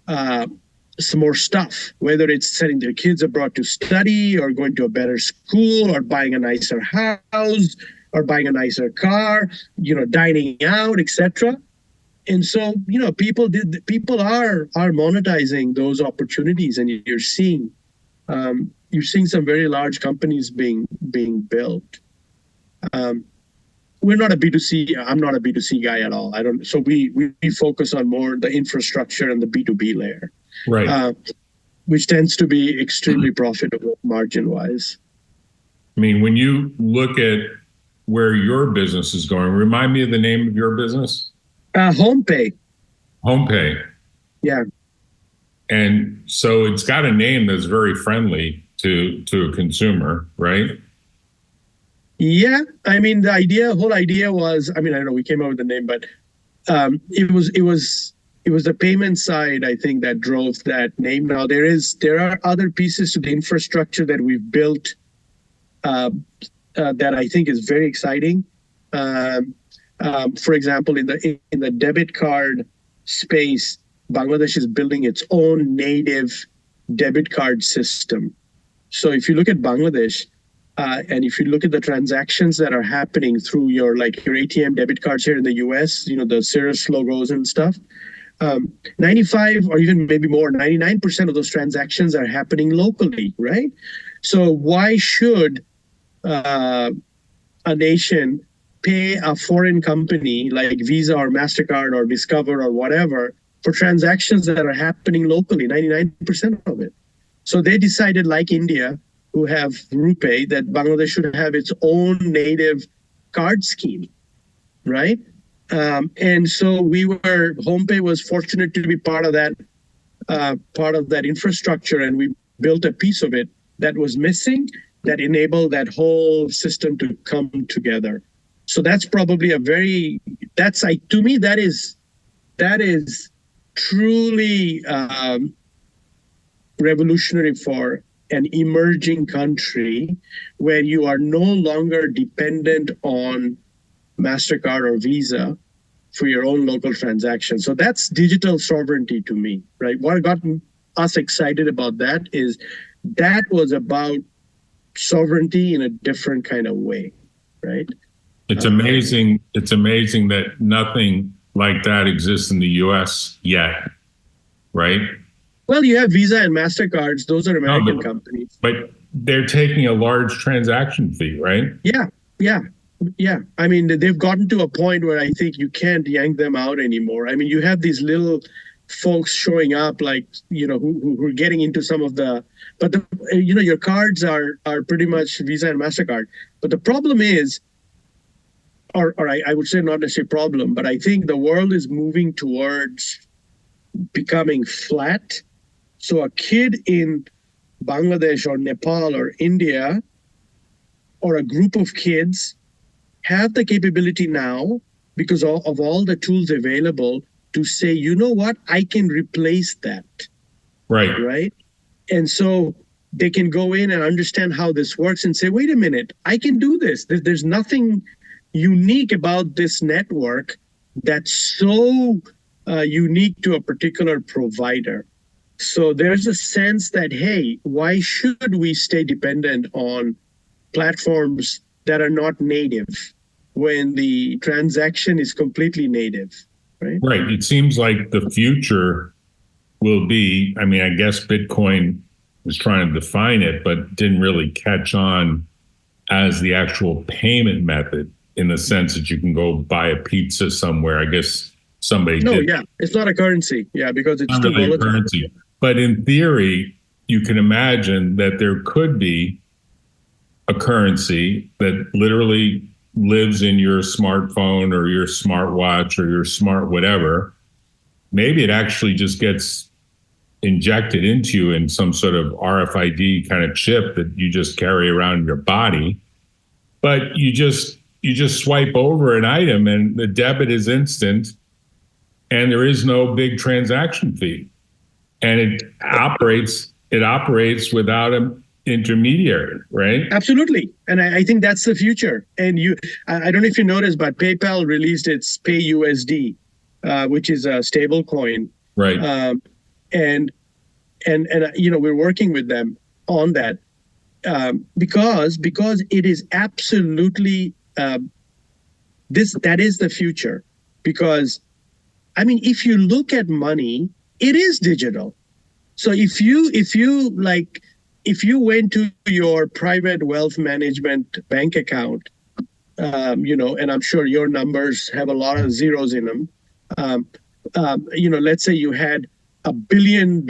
some more stuff, whether it's sending their kids abroad to study or going to a better school or buying a nicer house or buying a nicer car, dining out, etc. And so, people are monetizing those opportunities, and you're seeing some very large companies being built. We're not a B2C. I'm not a B2C guy at all. So we focus on more the infrastructure and the B2B layer, right? Which tends to be extremely profitable margin wise. I mean, when you look at where your business is going, remind me of the name of your business. Homepay. Homepay. Yeah. And so it's got a name that's very friendly to a consumer, right? Yeah. I mean, the whole idea was, I don't know, we came up with the name, but it was the payment side, I think, that drove that name. Now there are other pieces to the infrastructure that we've built that I think is very exciting. For example, in the debit card space, Bangladesh is building its own native debit card system. So if you look at Bangladesh, and if you look at the transactions that are happening through your ATM debit cards here in the US, the Cirrus logos and stuff, 95 or even maybe more, 99% of those transactions are happening locally, right? So why should a nation pay a foreign company like Visa or MasterCard or Discover or whatever for transactions that are happening locally, 99% of it? So they decided, like India, who have Rupee, that Bangladesh should have its own native card scheme, right? And so Homepay was fortunate to be part of that infrastructure, and we built a piece of it that was missing that enabled that whole system to come together. So that's probably to me, that is truly revolutionary for an emerging country where you are no longer dependent on MasterCard or Visa for your own local transactions. So that's digital sovereignty to me, right? What got us excited about that is that was about sovereignty in a different kind of way, right? It's amazing. It's amazing that nothing like that exists in the US yet, right? Well, you have Visa and MasterCards. Those are American companies. But they're taking a large transaction fee, right? Yeah. I mean, they've gotten to a point where I think you can't yank them out anymore. I mean, you have these little folks showing up, like, who are getting into some of but your cards are pretty much Visa and MasterCard. But the problem is, or I would say not necessarily problem, but I think the world is moving towards becoming flat. So a kid in Bangladesh or Nepal or India, or a group of kids, have the capability now, because of all the tools available, to say, you know what, I can replace that. Right. And so they can go in and understand how this works and say, wait a minute, I can do this. There's nothing unique about this network that's so unique to a particular provider. So there's a sense that, hey, why should we stay dependent on platforms that are not native when the transaction is completely native, right? Right. It seems like the future will be, I mean, I guess Bitcoin was trying to define it, but didn't really catch on as the actual payment method in the sense that you can go buy a pizza somewhere. I guess somebody No, did. yeah, it's not a currency. Yeah, because it's Not too really a volatile. currency. But in theory, you can imagine that there could be a currency that literally lives in your smartphone or your smartwatch or your smart whatever. Maybe it actually just gets injected into you in some sort of RFID kind of chip that you just carry around in your body. But you just swipe over an item and the debit is instant and there is no big transaction fee. And it operates without an intermediary, right? Absolutely. And I think that's the future. And I don't know if you noticed, but PayPal released its PayUSD, which is a stable coin. Right. And we're working with them on that because it is absolutely that is the future. Because I mean, if you look at money, it is digital. So if you went to your private wealth management bank account, and I'm sure your numbers have a lot of zeros in them. Let's say you had $1 billion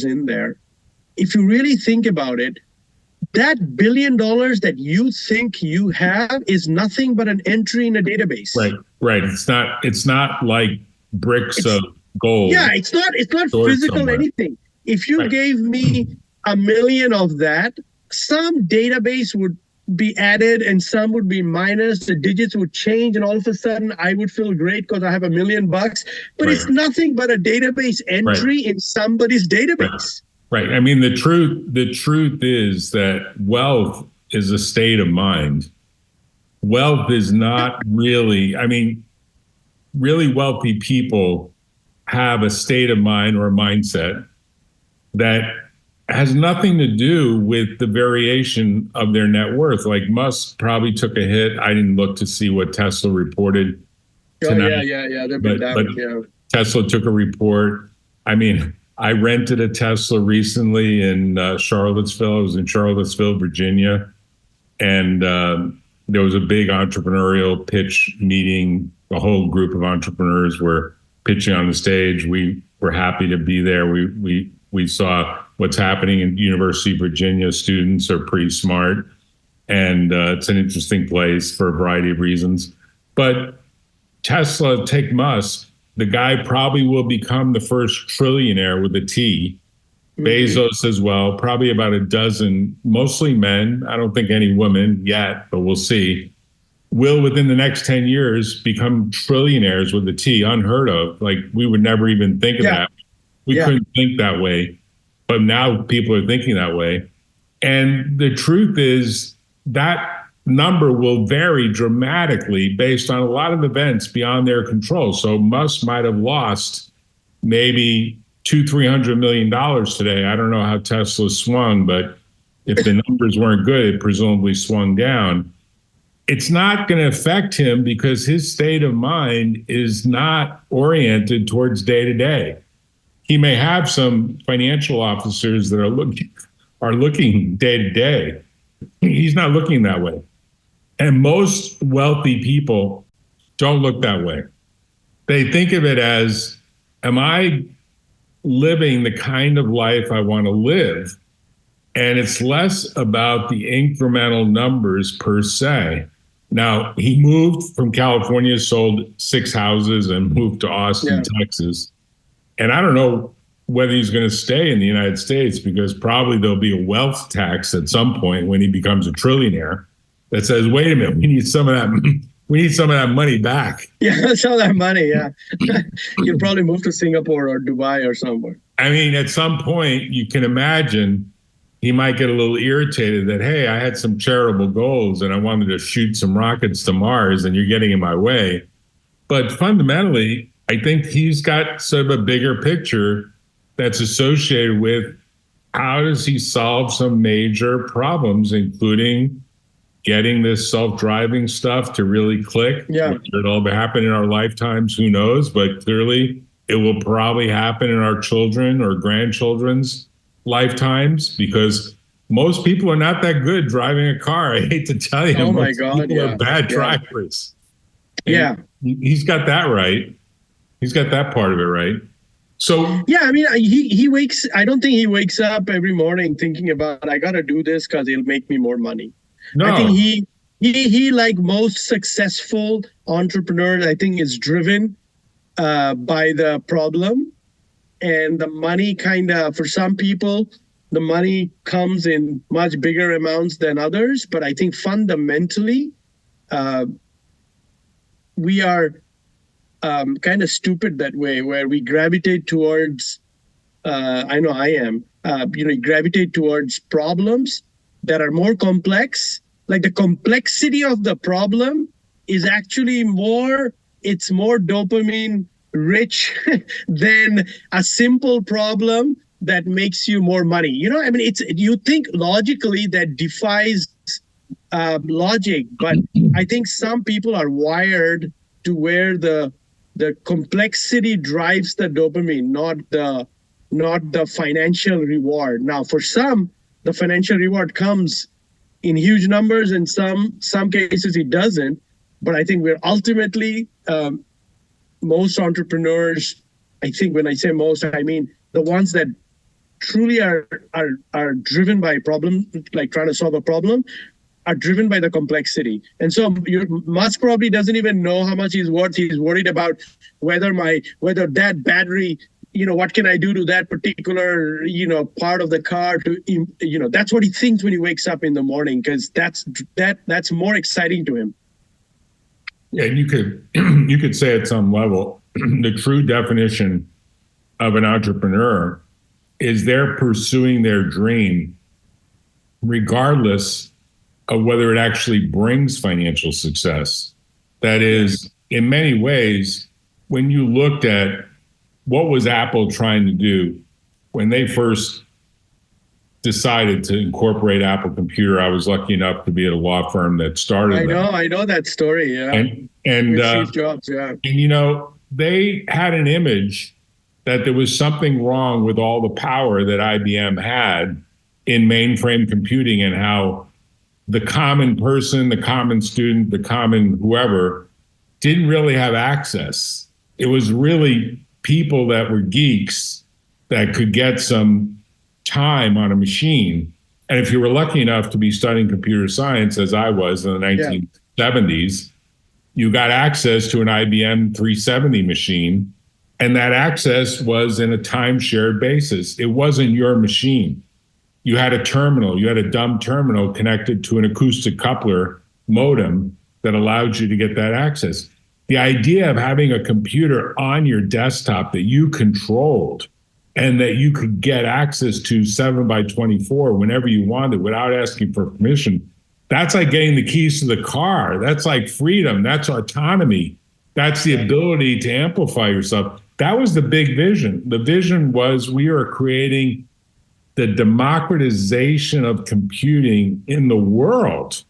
in there. If you really think about it, that $1 billion that you think you have is nothing but an entry in a database. Right. It's not like bricks of gold. Yeah, it's not physical somewhere. Anything. If you gave me 1 million of that, some database would be added and some would be minus, the digits would change, and all of a sudden I would feel great because I have $1 million, but it's nothing but a database entry in somebody's database. Right. I mean, the truth is that wealth is a state of mind. Wealth is not really, I mean, really wealthy people have a state of mind or a mindset that has nothing to do with the variation of their net worth. Like Musk probably took a hit. I didn't look to see what Tesla reported tonight. Oh, yeah. They've been down, Tesla took a report. I mean, I rented a Tesla recently in Charlottesville. I was in Charlottesville, Virginia. And there was a big entrepreneurial pitch meeting. A whole group of entrepreneurs were pitching on the stage. We were happy to be there. We saw what's happening in University of Virginia. Students are pretty smart, and it's an interesting place for a variety of reasons. But Tesla, take Musk, the guy probably will become the first trillionaire with a T. Mm-hmm. Bezos as well, probably about a dozen, mostly men. I don't think any women yet, but we'll see. Will within the next 10 years become trillionaires with a T, unheard of. Like we would never even think of that. We couldn't think that way, but now people are thinking that way. And the truth is that number will vary dramatically based on a lot of events beyond their control. So Musk might have lost maybe $200-300 million today. I don't know how Tesla swung, but if the numbers weren't good, it presumably swung down. It's not going to affect him because his state of mind is not oriented towards day to day. He may have some financial officers that are looking day to day. He's not looking that way. And most wealthy people don't look that way. They think of it as, am I living the kind of life I want to live? And it's less about the incremental numbers per se. Now, he moved from California, sold 6 houses and moved to Austin, Texas. And I don't know whether he's going to stay in the United States because probably there'll be a wealth tax at some point when he becomes a trillionaire that says, wait a minute, we need some of that money back. Yeah, some of that money, yeah. You'll probably move to Singapore or Dubai or somewhere. I mean, at some point, you can imagine he might get a little irritated that, hey, I had some charitable goals and I wanted to shoot some rockets to Mars and you're getting in my way. But fundamentally, I think he's got sort of a bigger picture that's associated with how does he solve some major problems, including getting this self-driving stuff to really click. Yeah. It'll happen in our lifetimes, who knows? But clearly it will probably happen in our children or grandchildren's lifetimes, because most people are not that good driving a car. I hate to tell you, Oh my most God, people yeah. are bad Yeah. drivers. And Yeah. he's got that right. He's got that part of it right. So Yeah, I mean, I don't think he wakes up every morning thinking about, I got to do this because it'll make me more money. no, I think he like most successful entrepreneurs, I think, is driven by the problem, and the money kind of, for some people, the money comes in much bigger amounts than others. But I think fundamentally, we are kind of stupid that way, where we gravitate towards, I know I am, gravitate towards problems that are more complex. Like the complexity of the problem is actually it's more dopamine rich than a simple problem that makes you more money. I mean, you think logically that defies logic, but I think some people are wired to where the complexity drives the dopamine, not the financial reward. Now, for some, the financial reward comes in huge numbers, and some cases it doesn't. But I think we're ultimately, most entrepreneurs, I think when I say most, I mean the ones that truly are driven by problem, like trying to solve a problem, are driven by the complexity. And so Musk probably doesn't even know how much he's worth. He's worried about whether that battery, what can I do to that particular, part of the car to, that's what he thinks when he wakes up in the morning, because that's more exciting to him. Yeah, you could say at some level, the true definition of an entrepreneur is they're pursuing their dream regardless of whether it actually brings financial success. That is, in many ways, when you looked at what was Apple trying to do when they first decided to incorporate Apple Computer. I was lucky enough to be at a law firm that started I know that story. Yeah. And with Steve Jobs, yeah. And they had an image that there was something wrong with all the power that IBM had in mainframe computing, and how the common person, the common student, the common whoever didn't really have access. It was really people that were geeks that could get some time on a machine. And if you were lucky enough to be studying computer science, as I was in the 1970s, you got access to an IBM 370 machine. And that access was in a time-shared basis. It wasn't your machine. You had a terminal, you had a dumb terminal connected to an acoustic coupler modem that allowed you to get that access. The idea of having a computer on your desktop that you controlled and that you could get access to 7x24 whenever you wanted without asking for permission, that's like getting the keys to the car. That's like freedom. That's autonomy. That's the ability to amplify yourself. That was the big vision. The vision was we are creating the democratization of computing in the world.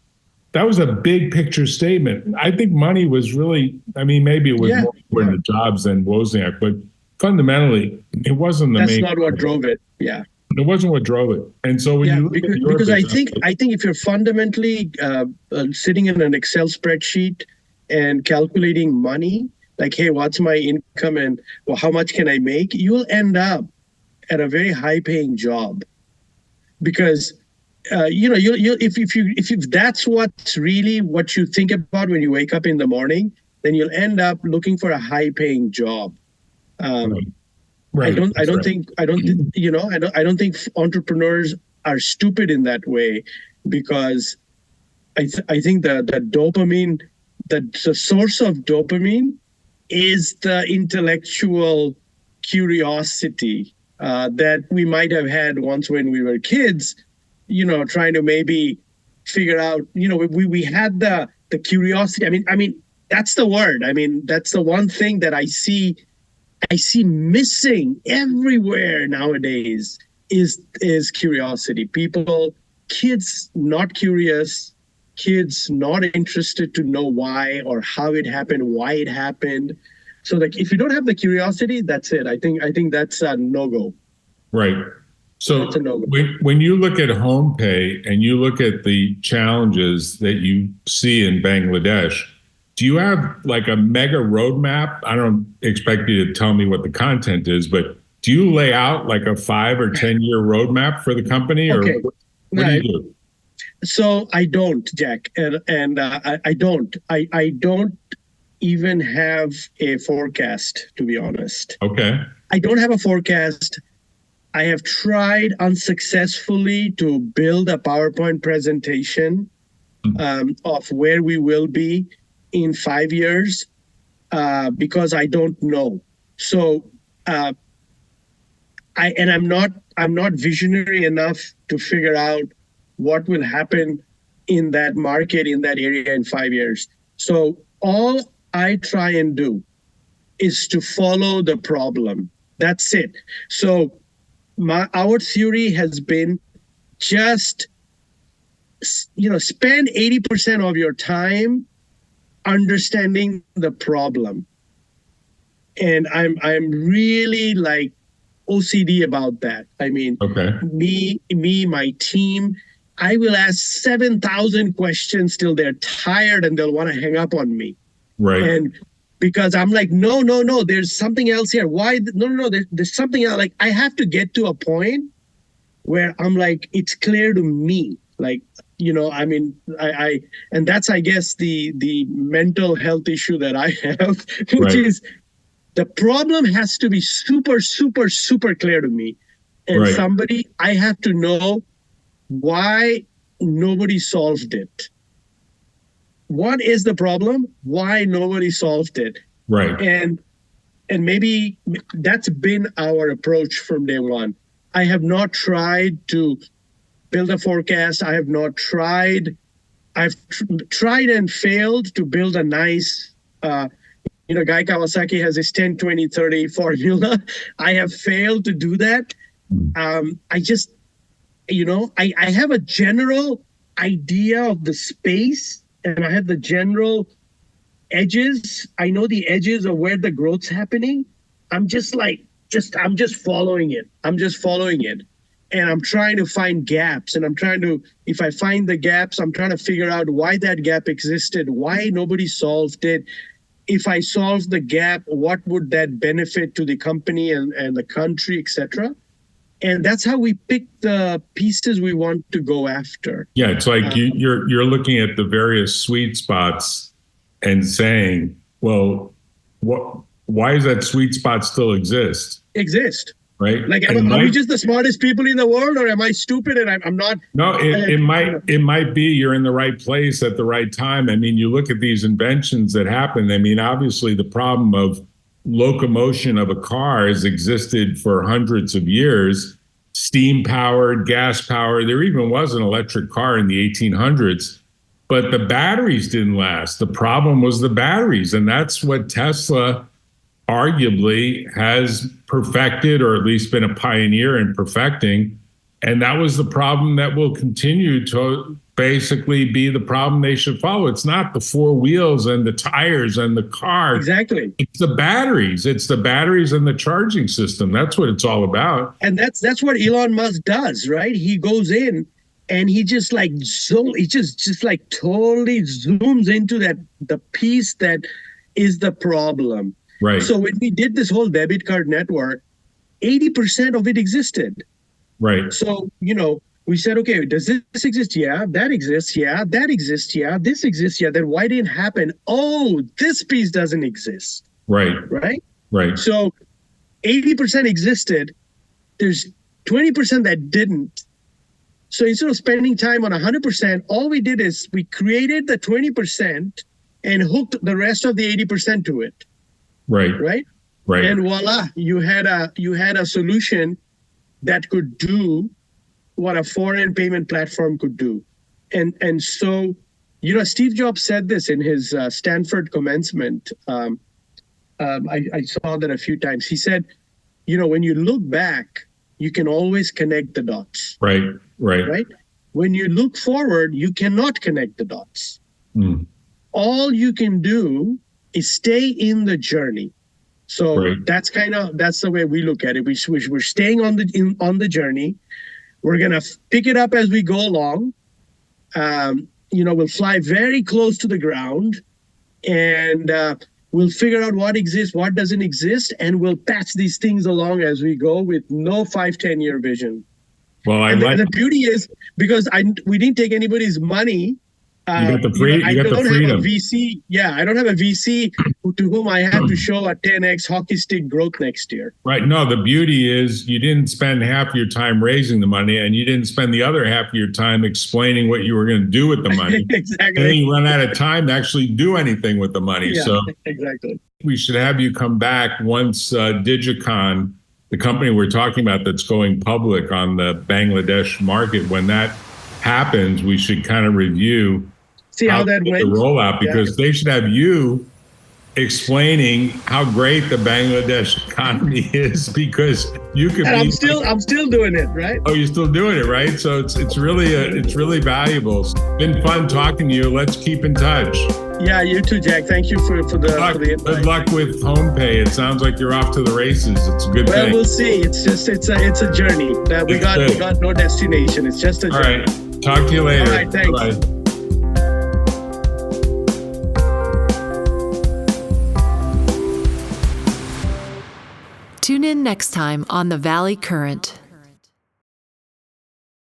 That was a big picture statement. I think money was really, maybe it was more important to Jobs than Wozniak, but fundamentally, it wasn't the main. That's not what drove it. Yeah. It wasn't what drove it. And so when you look at your because business, I think if you're fundamentally sitting in an Excel spreadsheet and calculating money, like, hey, what's my income and how much can I make? You'll end up at a very high-paying job, because if that's what's really what you think about when you wake up in the morning, then you'll end up looking for a high-paying job. Right. I don't think entrepreneurs are stupid in that way, because I think that the dopamine, the source of dopamine is the intellectual curiosity that we might have had once when we were kids, trying to maybe figure out, we had the curiosity. I mean, that's the word. I mean, that's the one thing that I see I see missing everywhere nowadays is curiosity. Kids not curious, kids not interested to know why or how it happened, why it happened. So like if you don't have the curiosity, that's it. I think that's a no-go. Right. So when you look at Homepay and you look at the challenges that you see in Bangladesh, do you have like a mega roadmap? I don't expect you to tell me what the content is, but do you lay out like a 5 or 10 year roadmap for the company, or okay. what do you do? So I don't, Jack, and I don't. I don't even have a forecast, to be honest. Okay. I don't have a forecast. I have tried unsuccessfully to build a PowerPoint presentation of where we will be in 5 years because I don't know. So I'm not visionary enough to figure out what will happen in that market, in that area in 5 years. So all I try and do is to follow the problem. That's it. So our theory has been just, spend 80% of your time understanding the problem. And I'm really like OCD about that. I mean, me, my team, I will ask 7,000 questions till they're tired and they'll want to hang up on me. Right. And because I'm like, no, there's something else here. Why? No, there's something else. Like I have to get to a point where I'm like, it's clear to me. Like, I mean, and that's, I guess, the mental health issue that I have, which is the problem has to be super, super, super clear to me. And I have to know why nobody solved it. What is the problem? Why nobody solved it? Right. And maybe that's been our approach from day one. I have not tried to build a forecast. I have not tried. I've tried and failed to build a nice, Guy Kawasaki has his 10, 20, 30 formula. I have failed to do that. I just, I have a general idea of the space and I have the general edges. I know the edges of where the growth's happening. I'm just following it. And I'm trying to find gaps. And if I find the gaps, I'm trying to figure out why that gap existed, why nobody solved it. If I solve the gap, what would that benefit to the company and the country, et cetera? And that's how we pick the pieces we want to go after. Yeah, it's like you're looking at the various sweet spots and saying, well, why does that sweet spot still exist? Right? Like, are we just the smartest people in the world, or am I stupid and I'm not? No, it might be you're in the right place at the right time. I mean, you look at these inventions that happen. I mean, obviously the problem of locomotion of a car has existed for hundreds of years, steam powered, gas powered. There even was an electric car in the 1800s, but the batteries didn't last. The problem was the batteries. And that's what Tesla arguably has perfected, or at least been a pioneer in perfecting. And that was the problem that will continue to basically be the problem they should follow. It's not the four wheels and the tires and the car. Exactly. It's the batteries. It's the batteries and the charging system. That's what it's all about. And that's what Elon Musk does, right? He goes in and he just like totally zooms into the piece that is the problem. Right. So when we did this whole debit card network, 80% of it existed. Right. So, we said, okay, does this exist? Yeah, that exists. Yeah, that exists. Yeah, this exists. Yeah, then why didn't it happen? Oh, this piece doesn't exist. Right. Right? Right. So 80% existed. There's 20% that didn't. So instead of spending time on 100%, all we did is we created the 20% and hooked the rest of the 80% to it. Right. Right. Right. And voila, you had a solution that could do what a foreign payment platform could do. And so, Steve Jobs said this in his Stanford commencement. I saw that a few times. He said, when you look back, you can always connect the dots. Right. Right? When you look forward, you cannot connect the dots. All you can do is stay in the journey. So that's the way we look at it. We're staying on the journey. We're gonna pick it up as we go along. We'll fly very close to the ground, and we'll figure out what exists, what doesn't exist, and we'll patch these things along as we go with no 5-10 year vision. Well, the beauty is, because we didn't take anybody's money. You got the freedom. I don't have a VC. Yeah, I don't have a VC to whom I have to show a 10x hockey stick growth next year. Right. No, the beauty is you didn't spend half your time raising the money, and you didn't spend the other half of your time explaining what you were going to do with the money. Exactly. And then you run out of time to actually do anything with the money. Yeah, so exactly. We should have you come back once Digicon, the company we're talking about that's going public on the Bangladesh market, when that happens, we should kind of review how that went. The rollout, because they should have you explaining how great the Bangladesh economy is, because you could. And I'm still doing it, right? Oh, you're still doing it, right? So it's really valuable. It's been fun talking to you. Let's keep in touch. Yeah, you too, Jack. Thank you for the invite. Good luck with Homepay. It sounds like you're off to the races. It's a good thing. Well, we'll see. It's a journey. We got no destination. It's just a journey. All right. Talk to you later. All right. Thanks. Bye. Tune in next time on The Valley Current.